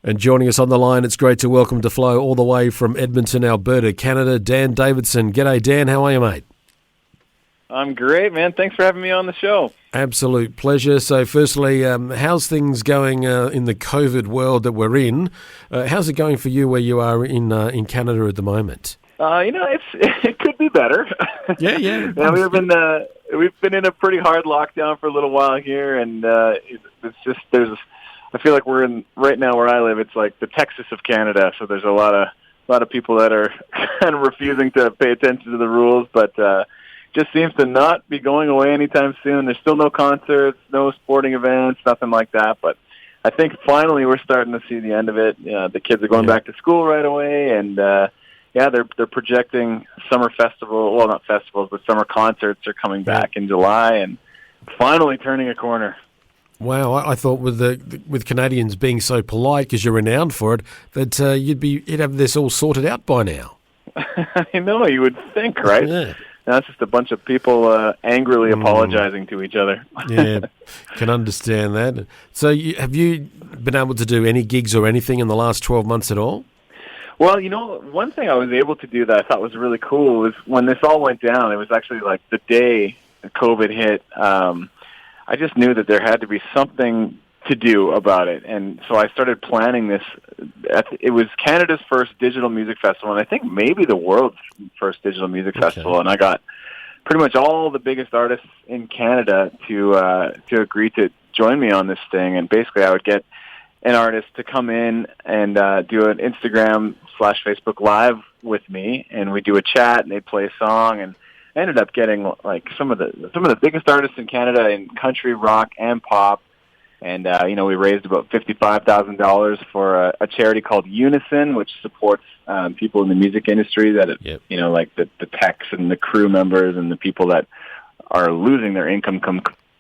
And joining us on the line, it's great to welcome to Flow all the way from Edmonton, Alberta, Canada, Dan Davidson. G'day, Dan. How are you, mate? I'm great, man. Thanks for having me on the show. Absolute pleasure. So firstly, how's things going in the COVID world that we're in? How's it going for you where you are in Canada at the moment? It could be better. Yeah. We've been in a pretty hard lockdown for a little while here, and it's just I feel like we're in right now where I live. It's like the Texas of Canada. So there's a lot of people that are kind of refusing to pay attention to the rules, but just seems to not be going away anytime soon. There's still no concerts, no sporting events, nothing like that. But I think finally we're starting to see the end of it. The kids are going back to school right away, and they're projecting summer festival. Well, not festivals, but summer concerts are coming back in July, and finally turning a corner. Wow, I thought with Canadians being so polite because you're renowned for it, that you'd have this all sorted out by now. I know, you would think, right? Yeah. That's just a bunch of people angrily apologizing to each other. Yeah, can understand that. So have you been able to do any gigs or anything in the last 12 months at all? Well, one thing I was able to do that I thought was really cool was when this all went down, it was actually like the day COVID hit, I just knew that there had to be something to do about it. And so I started planning this. It was Canada's first digital music festival, and I think maybe the world's first digital music festival. And I got pretty much all the biggest artists in Canada to agree to join me on this thing. And basically I would get an artist to come in and do an Instagram/Facebook Live with me, and we'd do a chat, and they'd play a song, and I ended up getting like some of the biggest artists in Canada in country, rock, and pop. And we raised about $55,000 for a charity called Unison, which supports people in the music industry that like the techs and the crew members and the people that are losing their income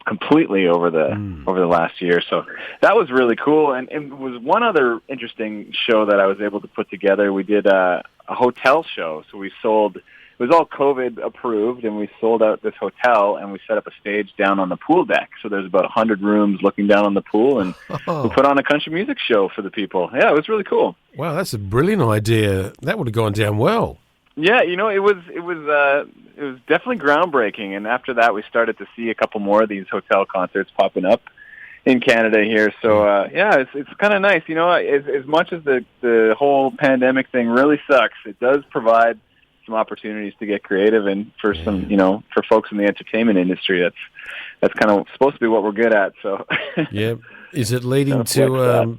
completely over the last year. So that was really cool. And it was one other interesting show that I was able to put together. We did a hotel show. So we sold. It was all COVID approved, and we sold out this hotel, and we set up a stage down on the pool deck. So there's about 100 rooms looking down on the pool, and we put on a country music show for the people. Yeah, it was really cool. Wow, that's a brilliant idea. That would have gone down well. Yeah, it was definitely groundbreaking. And after that, we started to see a couple more of these hotel concerts popping up in Canada here. So it's kind of nice. As much as the whole pandemic thing really sucks, it does provide some opportunities to get creative, and for some, for folks in the entertainment industry, that's kind of supposed to be what we're good at. So, yeah, is it leading to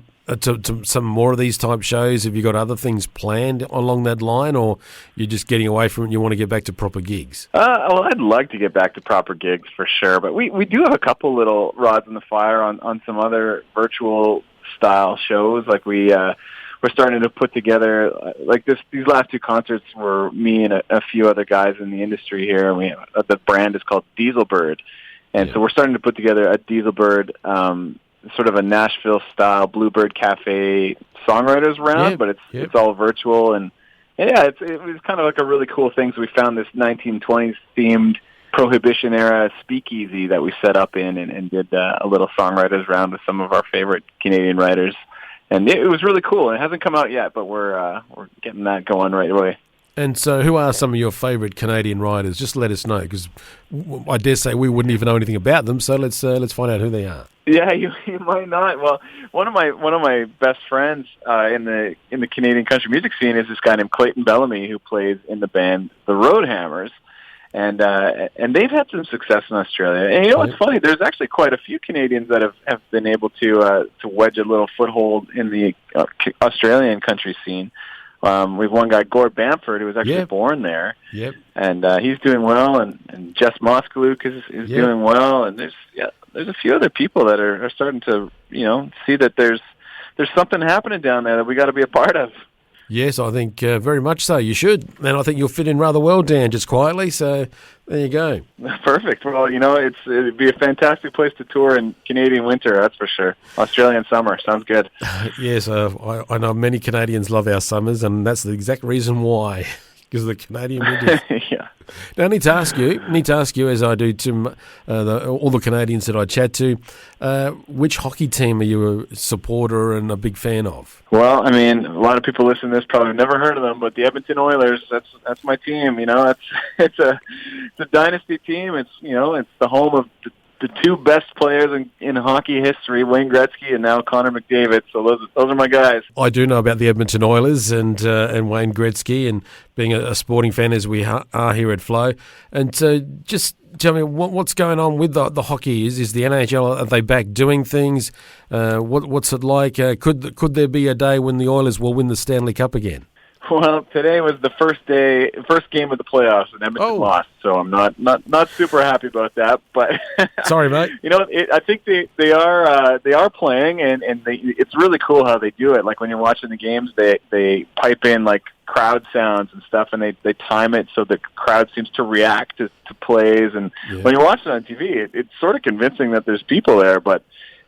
some more of these type shows? Have you got other things planned along that line, or you're just getting away from it and you want to get back to proper gigs? Well, I'd like to get back to proper gigs for sure, but we do have a couple little rods in the fire on some other virtual style shows. Like we're starting to put together, these last two concerts were me and a few other guys in the industry here, and the brand is called Dieselbird. And so we're starting to put together a Dieselbird, sort of a Nashville-style Bluebird Cafe songwriters round, but it's all virtual. And it was kind of like a really cool thing. So we found this 1920s-themed Prohibition-era speakeasy that we set up in and did a little songwriters round with some of our favorite Canadian writers. And it was really cool. It hasn't come out yet, but we're getting that going right away. And so who are some of your favourite Canadian writers? Just let us know, because I dare say we wouldn't even know anything about them, so let's find out who they are. Yeah, you might not. Well, one of my best friends in the Canadian country music scene is this guy named Clayton who plays in the band The Roadhammers. And they've had some success in Australia. And it's funny, there's actually quite a few Canadians that have been able to wedge a little foothold in the Australian country scene. We've one guy, Gord Bamford, who was actually born there. Yep. And he's doing well, and Jess Moskaluk is doing well, and there's a few other people that are starting to see that there's something happening down there that we got to be a part of. Yes, I think very much so. You should. And I think you'll fit in rather well, Dan, just quietly. So there you go. Perfect. Well, it'd be a fantastic place to tour in Canadian winter, that's for sure. Australian summer. Sounds good. Yes, I know many Canadians love our summers, and that's the exact reason why, because of the Canadian winter. Yeah. Now, I need to ask you, as I do to all the Canadians that I chat to, which hockey team are you a supporter and a big fan of? Well, I mean, a lot of people listening to this probably have never heard of them, but the Edmonton Oilers, that's my team. It's a dynasty team. It's the home of the two best players in hockey history, Wayne Gretzky and now Connor McDavid. So those are my guys. I do know about the Edmonton Oilers and Wayne Gretzky, and being a sporting fan as we are here at Flow. And just tell me what's going on with the hockey. Is the NHL, are they back doing things? What's it like? Could there be a day when the Oilers will win the Stanley Cup again? Well, today was the first game of the playoffs, and Edmonton lost. So I'm not super happy about that. But sorry, mate. I think they are playing, and it's really cool how they do it. Like when you're watching the games, they pipe in like crowd sounds and stuff, and they time it so the crowd seems to react to plays. And when you're watching it on TV, it's sort of convincing that there's people there. But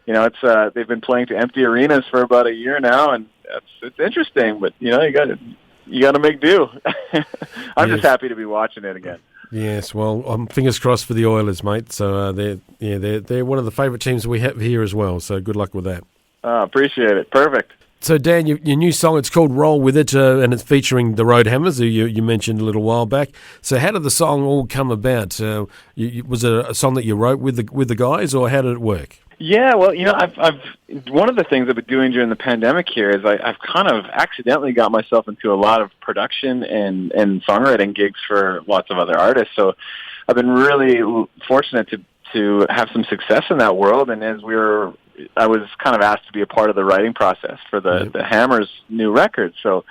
it's they've been playing to empty arenas for about a year now, and it's interesting. But you got to make do. I'm just happy to be watching it again. Yes, well, fingers crossed for the Oilers, mate. So they're one of the favourite teams we have here as well. So good luck with that. Appreciate it. Perfect. So Dan, your new song, it's called "Roll With It," and it's featuring the Roadhammers, who you mentioned a little while back. So how did the song all come about? Was it a song that you wrote with the guys, or how did it work? Yeah, well, I've one of the things I've been doing during the pandemic here is I've kind of accidentally got myself into a lot of production and songwriting gigs for lots of other artists. So I've been really fortunate to have some success in that world. And I was kind of asked to be a part of the writing process for the Hammers' new record. So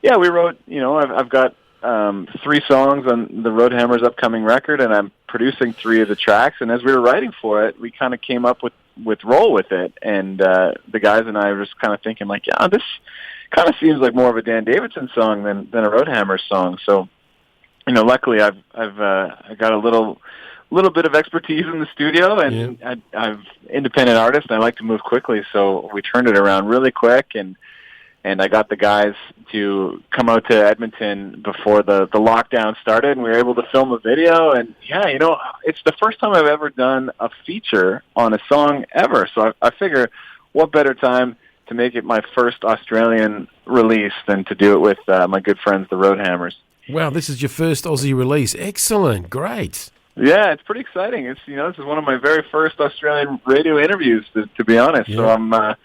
yeah, we wrote. I've got 3 songs on the Roadhammers' upcoming record, and I'm producing 3 of the tracks. And as we were writing for it, we kind of came up with "Roll With It," and the guys and I were just kind of thinking like, yeah, this kind of seems like more of a Dan Davidson song than a Roadhammers song. So, luckily I've got a little bit of expertise in the studio, and I'm independent artist, and I like to move quickly. So we turned it around really quick, and I got the guys to come out to Edmonton before the lockdown started, and we were able to film a video. And it's the first time I've ever done a feature on a song ever. So I figure, what better time to make it my first Australian release than to do it with my good friends, the Roadhammers. Wow, this is your first Aussie release. Excellent, great. Yeah, it's pretty exciting. It's this is one of my very first Australian radio interviews, to be honest. Yeah. So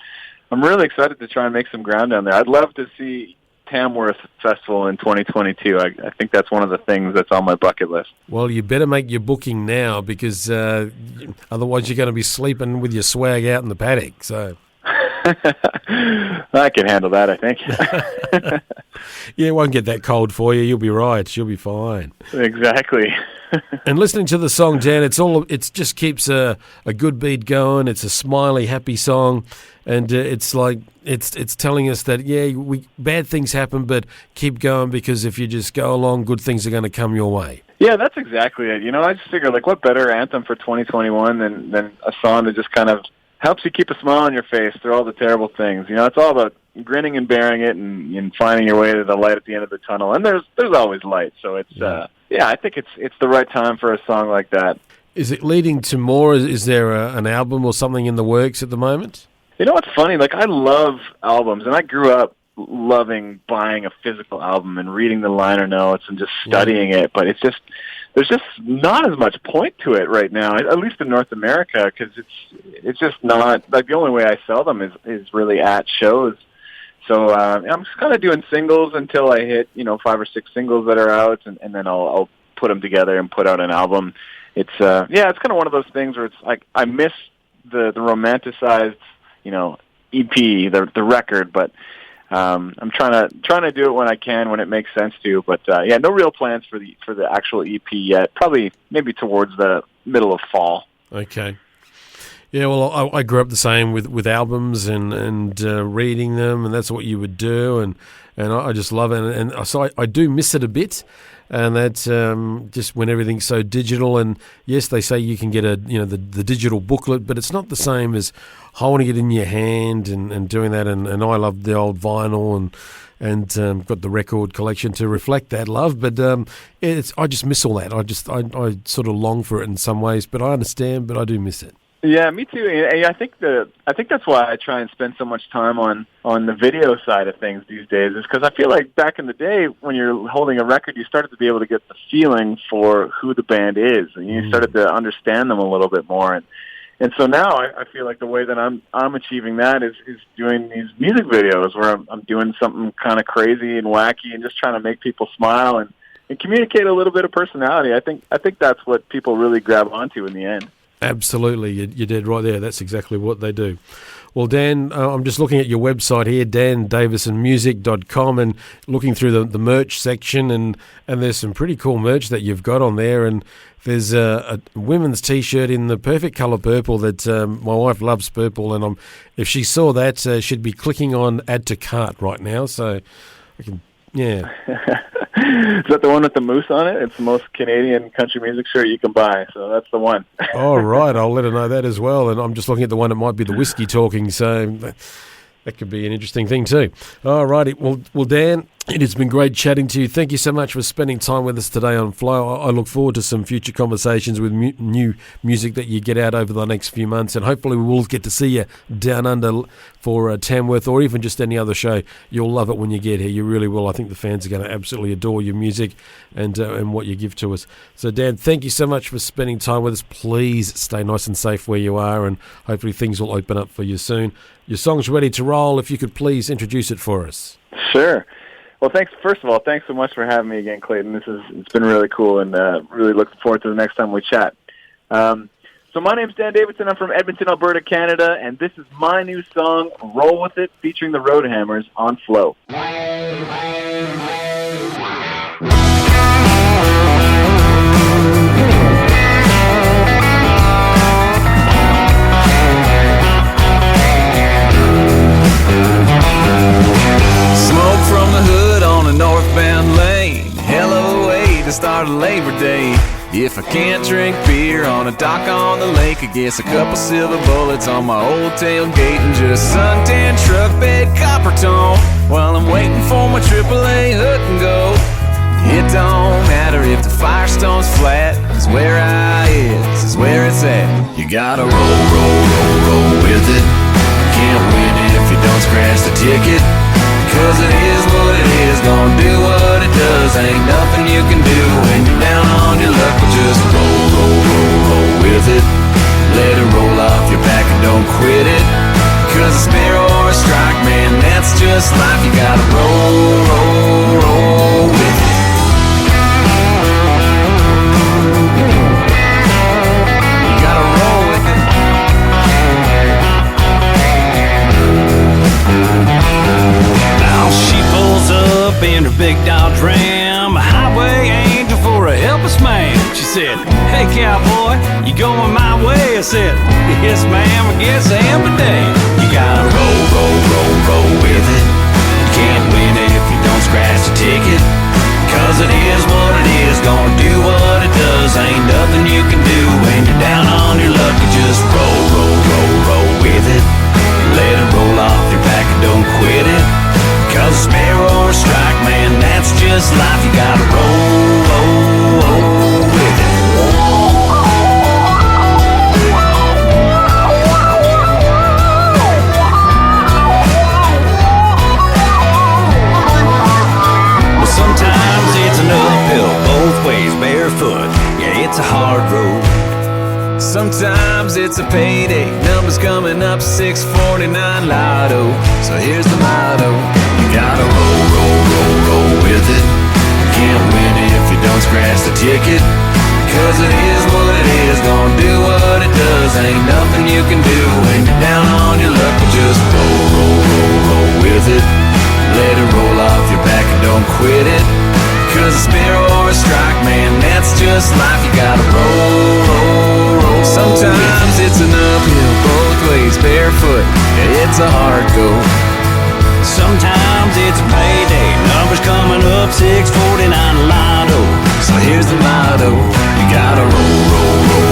I'm really excited to try and make some ground down there. I'd love to see Tamworth Festival in 2022. I think that's one of the things that's on my bucket list. Well, you better make your booking now, because otherwise you're going to be sleeping with your swag out in the paddock. So I can handle that, I think. Yeah, it won't get that cold for you. You'll be right. You'll be fine. Exactly. And listening to the song, Dan, it just keeps a good beat going. It's a smiley, happy song, and it's like it's telling us that bad things happen, but keep going, because if you just go along, good things are going to come your way. Yeah, that's exactly it. I just figure, like, what better anthem for 2021 than a song that just kind of helps you keep a smile on your face through all the terrible things. It's all about grinning and bearing it, and finding your way to the light at the end of the tunnel. And there's always light. So it's I think it's the right time for a song like that. Is it leading to more? Is there an album or something in the works at the moment? What's funny? Like, I love albums, and I grew up loving buying a physical album and reading the liner notes and just studying it. But there's just not as much point to it right now, at least in North America, because it's just not, like, the only way I sell them is really at shows. So I'm just kind of doing singles until I hit 5 or 6 singles that are out, and then I'll put them together and put out an album. It's it's kind of one of those things where it's like I miss the romanticized EP, the record, but I'm trying to do it when I can, when it makes sense to. But no real plans for the actual EP yet. Probably maybe towards the middle of fall. Okay. Yeah, well, I grew up the same with albums and reading them, and that's what you would do, and I just love it, and so I do miss it a bit, and that's just when everything's so digital. And yes, they say you can get the digital booklet, but it's not the same as holding it in your hand and doing that. And I love the old vinyl and got the record collection to reflect that love. But I just miss all that. I sort of long for it in some ways, but I understand, but I do miss it. Yeah, me too. And I think that's why I try and spend so much time on the video side of things these days, is because I feel like back in the day when you're holding a record, you started to be able to get the feeling for who the band is, and you started to understand them a little bit more. And so now I feel like the way that I'm achieving that is doing these music videos where I'm doing something kind of crazy and wacky and just trying to make people smile and communicate a little bit of personality. I think that's what people really grab onto in the end. Absolutely, you did right there. That's exactly what they do. Well, Dan, I'm just looking at your website here, dandavidsonmusic.com, and looking through the merch section, and there's some pretty cool merch that you've got on there, and there's a women's T-shirt in the perfect colour purple that my wife loves purple, and if she saw that, she'd be clicking on add to cart right now, so I can, yeah. Is that the one with the moose on it? It's the most Canadian country music shirt you can buy, so that's the one. All right, I'll let her know that as well. And I'm just looking at the one that might be the whiskey talking, so that could be an interesting thing too. All righty, well, Dan, it has been great chatting to you. Thank you so much for spending time with us today on Flow. I look forward to some future conversations with new music that you get out over the next few months, and hopefully we will get to see you down under for Tamworth or even just any other show. You'll love it when you get here. You really will. I think the fans are going to absolutely adore your music and what you give to us. So, Dan, thank you so much for spending time with us. Please stay nice and safe where you are, and hopefully things will open up for you soon. Your song's ready to roll. If you could please introduce it for us. Sure. Well, thanks. First of all, thanks so much for having me again, Clayton. It's been really cool, and really looking forward to the next time we chat. So my name's Dan Davidson. I'm from Edmonton, Alberta, Canada, and this is my new song, Roll With It, featuring the Roadhammers on Flow. Smoke from the hood on a northbound lane, hella way to start a Labor Day. If I can't drink beer on a dock on the lake, I guess a couple silver bullets on my old tailgate and just suntan truck bed copper tone while I'm waiting for my AAA hook and go. It don't matter if the Firestone's flat, 'cause where I is where it's at. You gotta roll with it. Can't win if you don't scratch the ticket. 'Cause it is what it is, gonna do what it does. Ain't nothing you can do when you're down on your luck. But just roll with it. Let it roll off your back and don't quit it. 'Cause a spare or a strike, man, that's just life. You gotta roll with it. You gotta roll with it. She pulls up in her big Dodge Ram, a highway angel for a helpless man. She said, "Hey cowboy, you going my way?" I said, "Yes ma'am, I guess I am today." You gotta roll with it. You can't win if you don't scratch the ticket. 'Cause it is what it is, gonna do what it does. Ain't nothing you can do when you're down on your luck. You just roll with it. Let it roll off your back and don't quit it. 'Cause a spare or a strike, man, that's just life. You gotta roll with it. Well, sometimes it's an uphill both ways, barefoot. Yeah, it's a hard road. Sometimes it's a payday, numbers coming up, 649 lotto. So here's the motto. You gotta roll with it. You can't win if you don't scratch the ticket. 'Cause it is what it is, gonna do what it does. Ain't nothing you can do when you're down on your luck. But just roll with it. Let it roll off your back and don't quit it. 'Cause a spare or a strike, man, that's just life. You gotta roll. Sometimes it's an uphill both ways, barefoot. Yeah, it's a hard go. Sometimes it's a payday, numbers coming up, 649 lotto. So here's the motto. You gotta roll